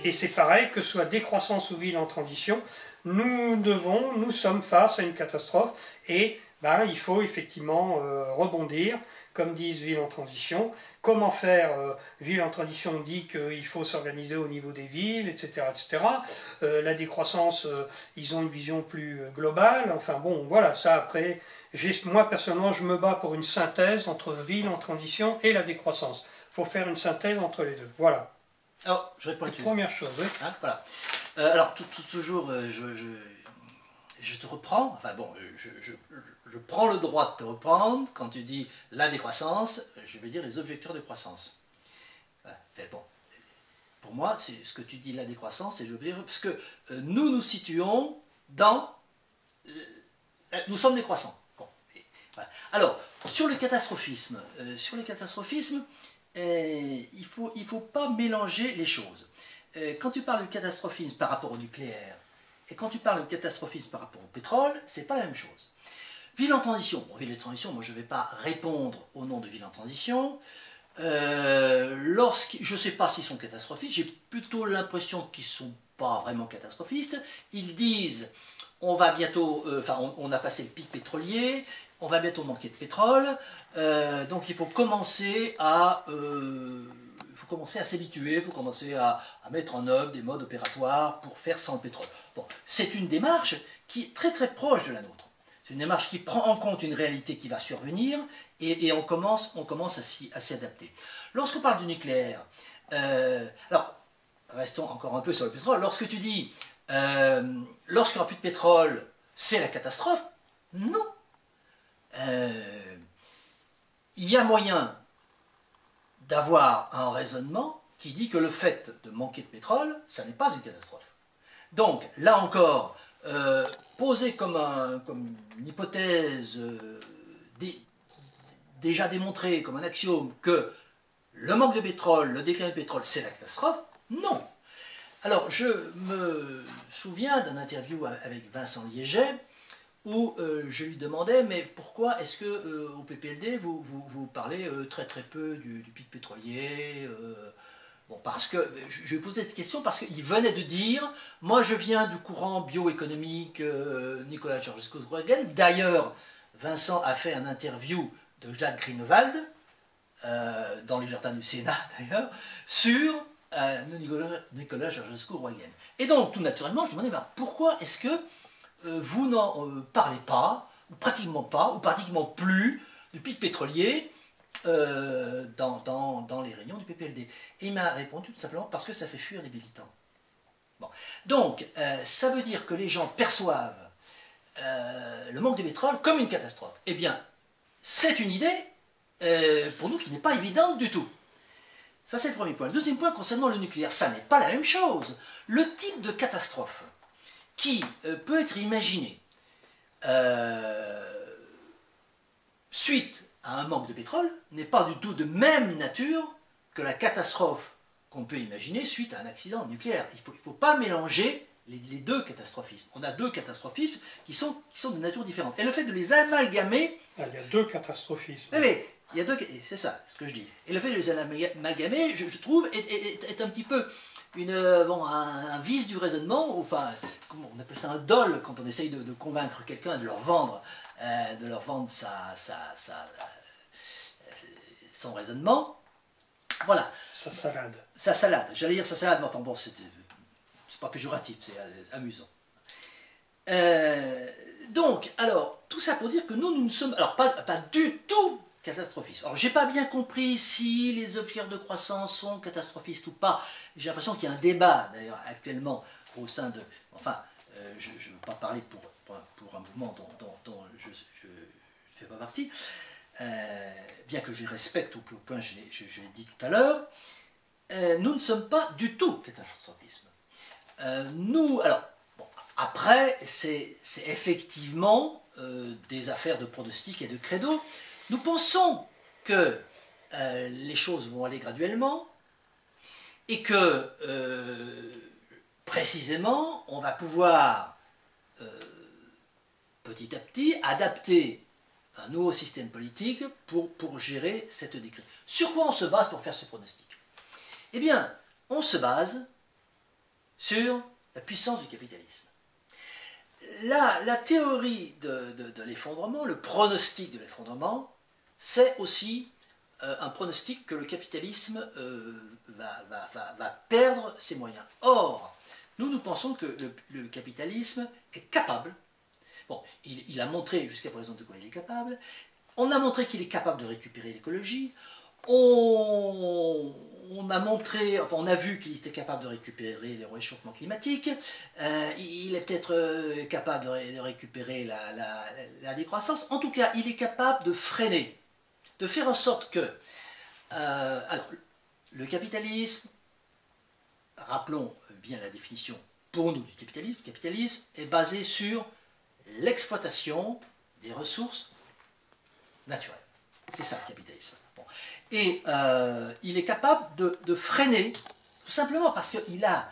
Et c'est pareil, que ce soit décroissance ou ville en transition, nous sommes face à une catastrophe et il faut effectivement rebondir, comme disent Ville en transition. Comment faire Ville en transition dit qu'il faut s'organiser au niveau des villes, etc. etc. La décroissance, ils ont une vision plus globale. Enfin bon, voilà, ça après, moi personnellement, je me bats pour une synthèse entre Ville en transition et la décroissance. Il faut faire une synthèse entre les deux. Voilà. Alors, je réponds là-dessus. Première chose, oui. Hein, voilà. Alors, toujours, je te reprends, enfin bon, je prends le droit de te reprendre quand tu dis la décroissance, je veux dire les objecteurs de croissance. Voilà. Bon, pour moi, c'est ce que tu dis la décroissance, c'est parce que nous nous situons dans... nous sommes décroissants. Bon, voilà. Alors, sur le catastrophisme, il faut pas mélanger les choses. Quand tu parles de catastrophisme par rapport au nucléaire, et quand tu parles de catastrophisme par rapport au pétrole, c'est pas la même chose. Ville en transition. Bon, ville en transition, moi je ne vais pas répondre au nom de ville en transition. Je ne sais pas s'ils sont catastrophistes, j'ai plutôt l'impression qu'ils ne sont pas vraiment catastrophistes. Ils disent, on va bientôt, on a passé le pic pétrolier, on va bientôt manquer de pétrole, donc il faut commencer à s'habituer, il faut commencer à mettre en œuvre des modes opératoires pour faire sans le pétrole. Bon, c'est une démarche qui est très très proche de la nôtre. C'est une démarche qui prend en compte une réalité qui va survenir et on commence à s'y adapter. Lorsqu'on parle du nucléaire, alors restons encore un peu sur le pétrole, lorsque tu dis lorsqu'il n'y aura plus de pétrole, c'est la catastrophe, non. Il y a moyen d'avoir un raisonnement qui dit que le fait de manquer de pétrole, ça n'est pas une catastrophe. Donc, là encore, poser comme une hypothèse déjà démontrée, comme un axiome, que le manque de pétrole, le déclin du pétrole, c'est la catastrophe, non. Alors, je me souviens d'un interview avec Vincent Liéget, où je lui demandais, mais pourquoi est-ce que au PPLD, vous parlez très très peu du pic pétrolier bon, parce que, je lui posais cette question parce qu'il venait de dire, moi je viens du courant bioéconomique Nicolas Georgescu-Roegen. D'ailleurs, Vincent a fait un interview de Jacques Grünewald, dans les jardins du Sénat d'ailleurs, sur Nicolas Georgescu-Roegen. Et donc, tout naturellement, je me demandais, pourquoi est-ce que vous n'en parlez pas, ou pratiquement plus, du pic pétrolier dans les réunions du PPLD. Et il m'a répondu tout simplement parce que ça fait fuir les militants. Bon. Donc, ça veut dire que les gens perçoivent le manque de pétrole comme une catastrophe. Eh bien, c'est une idée, pour nous, qui n'est pas évidente du tout. Ça, c'est le premier point. Le deuxième point, concernant le nucléaire, ça n'est pas la même chose. Le type de catastrophe qui peut être imaginé suite à un manque de pétrole n'est pas du tout de même nature que la catastrophe qu'on peut imaginer suite à un accident nucléaire. Il ne faut pas mélanger les deux catastrophismes. On a deux catastrophismes qui sont de nature différente. Et le fait de les amalgamer... Il y a deux catastrophismes. Oui, il y a deux... C'est ça, ce que je dis. Et le fait de les amalgamer, je trouve, est un petit peu... un vice du raisonnement, enfin, comment on appelle ça, un dol, quand on essaye de convaincre quelqu'un de leur vendre son raisonnement. Voilà. Sa salade. Sa salade. J'allais dire sa salade, mais enfin bon, c'est pas péjoratif, c'est amusant. Donc, alors, tout ça pour dire que nous ne sommes, alors pas du tout catastrophistes. Alors, j'ai pas bien compris si les objectifs de croissance sont catastrophistes ou pas. J'ai l'impression qu'il y a un débat, d'ailleurs, actuellement, au sein de... Enfin, je ne veux pas parler pour un mouvement dont je ne fais pas partie, bien que je respecte au point, je l'ai dit tout à l'heure, nous ne sommes pas du tout catastrophisme. Alors, bon, après, c'est effectivement des affaires de pronostic et de credo. Nous pensons que les choses vont aller graduellement et que, précisément, on va pouvoir, petit à petit, adapter un nouveau système politique pour gérer cette décrue. Sur quoi on se base pour faire ce pronostic? Eh bien, on se base sur la puissance du capitalisme. La théorie de l'effondrement, le pronostic de l'effondrement, c'est aussi un pronostic que le capitalisme va perdre ses moyens. Or, nous pensons que le capitalisme est capable, bon, il a montré jusqu'à présent de quoi il est capable, on a montré qu'il est capable de récupérer l'écologie, on a montré, enfin on a vu qu'il était capable de récupérer le réchauffement climatique, il est peut-être capable de récupérer la décroissance, en tout cas il est capable de freiner, de faire en sorte que, alors, le capitalisme, rappelons bien la définition pour nous du capitalisme, le capitalisme est basé sur l'exploitation des ressources naturelles. C'est ça le capitalisme. Bon. Et il est capable de freiner, tout simplement parce qu'il a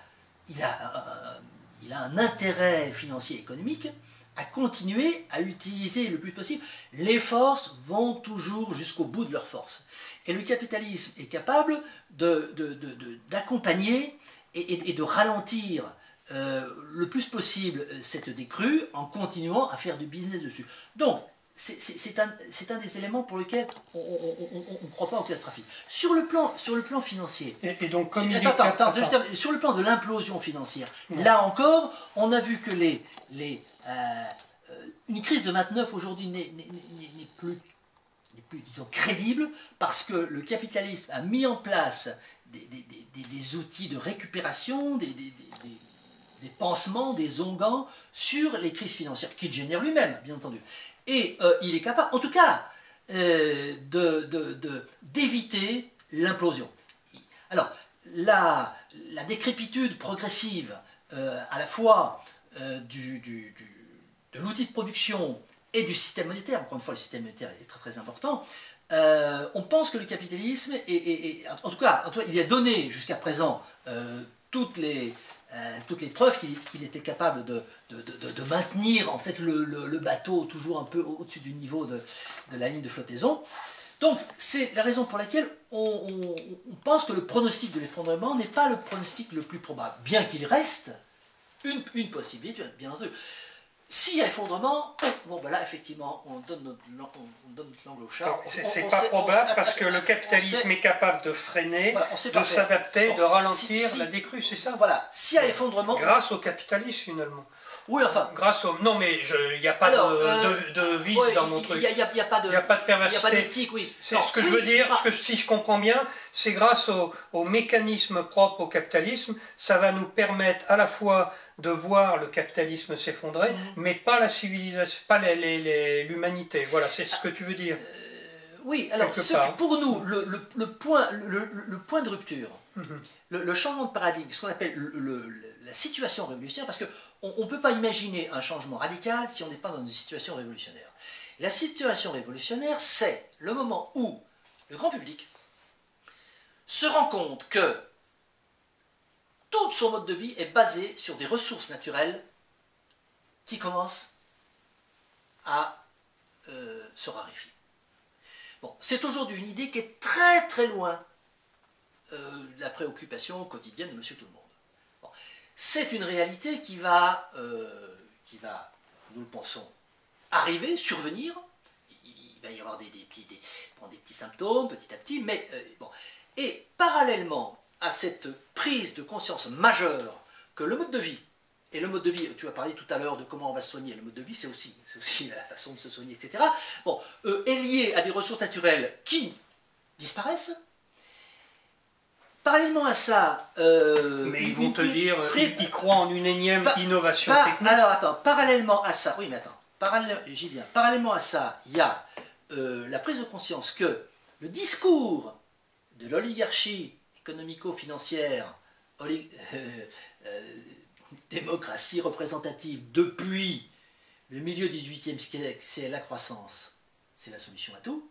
un intérêt financier et économique à continuer à utiliser le plus possible. Les forces vont toujours jusqu'au bout de leur force. Et le capitalisme est capable d'accompagner et de ralentir le plus possible cette décrue en continuant à faire du business dessus. Donc, c'est un des éléments pour lesquels on ne croit pas au trafic. Sur le plan financier, et donc, comme sur le plan de l'implosion financière, là encore, on a vu que une crise de 29 aujourd'hui n'est plus, disons, crédible, parce que le capitalisme a mis en place des outils de récupération, des pansements, des onguents sur les crises financières qu'il génère lui-même, bien entendu. Et il est capable, en tout cas, d'éviter l'implosion. Alors, la décrépitude progressive, à la fois de l'outil de production et du système monétaire, encore une fois, le système monétaire est très très important, on pense que le capitalisme, en tout cas, il a donné jusqu'à présent toutes les preuves qu'il était capable de maintenir en fait le bateau toujours un peu au-dessus du niveau de la ligne de flottaison. Donc c'est la raison pour laquelle on pense que le pronostic de l'effondrement n'est pas le pronostic le plus probable, bien qu'il reste une possibilité, bien entendu. S'il y a effondrement, bon ben là effectivement on donne notre langue au chat. C'est pas probable parce que le capitalisme est capable de freiner, voilà, de s'adapter, bon, de ralentir la décrue, c'est ça? Voilà, s'il y a effondrement... Grâce au capitalisme finalement. Oui, enfin... Grâce au... Non mais il n'y a pas de vice dans mon truc. Il n'y a pas de perversité. Il n'y a pas d'éthique, oui. C'est ce que je veux dire, si je comprends bien, c'est grâce au mécanisme propre au capitalisme, ça va nous permettre à la fois de voir le capitalisme s'effondrer, mais pas la civilisation, pas l'humanité. Voilà, c'est ce que tu veux dire. Oui, alors pour nous, le point de rupture, le changement de paradigme, ce qu'on appelle la situation révolutionnaire, parce qu'on ne peut pas imaginer un changement radical si on n'est pas dans une situation révolutionnaire. La situation révolutionnaire, c'est le moment où le grand public se rend compte que tout son mode de vie est basé sur des ressources naturelles qui commencent à se raréfier. Bon, c'est aujourd'hui une idée qui est très très loin de la préoccupation quotidienne de Monsieur Tout-le-Monde. Bon, c'est une réalité qui va, nous le pensons, arriver, survenir. Il va y avoir des petits symptômes petit à petit, mais bon. Et parallèlement à cette prise de conscience majeure que le mode de vie, et le mode de vie, tu as parlé tout à l'heure de comment on va se soigner, le mode de vie c'est aussi la façon de se soigner, etc., bon, est lié à des ressources naturelles qui disparaissent. Parallèlement à ça... mais ils vont te dire, ils croient en une énième innovation technique. Alors attends, parallèlement à ça, oui mais attends, j'y viens, parallèlement à ça, il y a la prise de conscience que le discours de l'oligarchie économico-financière, démocratie représentative depuis le milieu du XVIIIe siècle, c'est la croissance, c'est la solution à tout,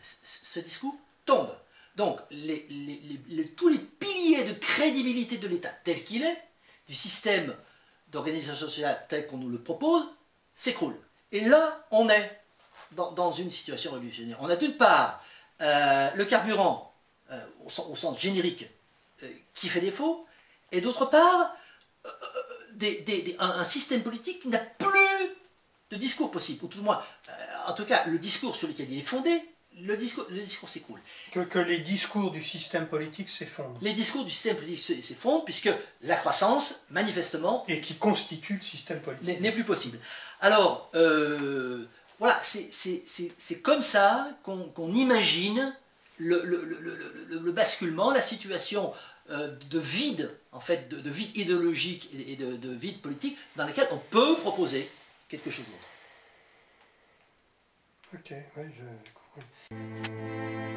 ce discours tombe. Donc tous les piliers de crédibilité de l'État tel qu'il est, du système d'organisation sociale tel qu'on nous le propose, s'écroulent. Et là, on est dans une situation révolutionnaire. On a d'une part le carburant, au sens générique, qui fait défaut, et d'autre part, un système politique qui n'a plus de discours possible, ou tout au moins, en tout cas, le discours sur lequel il est fondé, le discours s'écroule. Que les discours du système politique s'effondrent. Les discours du système politique s'effondrent, puisque la croissance, manifestement, et qui constitue le système politique, n'est plus possible. Alors, voilà, c'est comme ça qu'on imagine le basculement, la situation de vide, en fait, de vide idéologique et de vide politique, dans lequel on peut proposer quelque chose d'autre. Ok, oui, je comprends.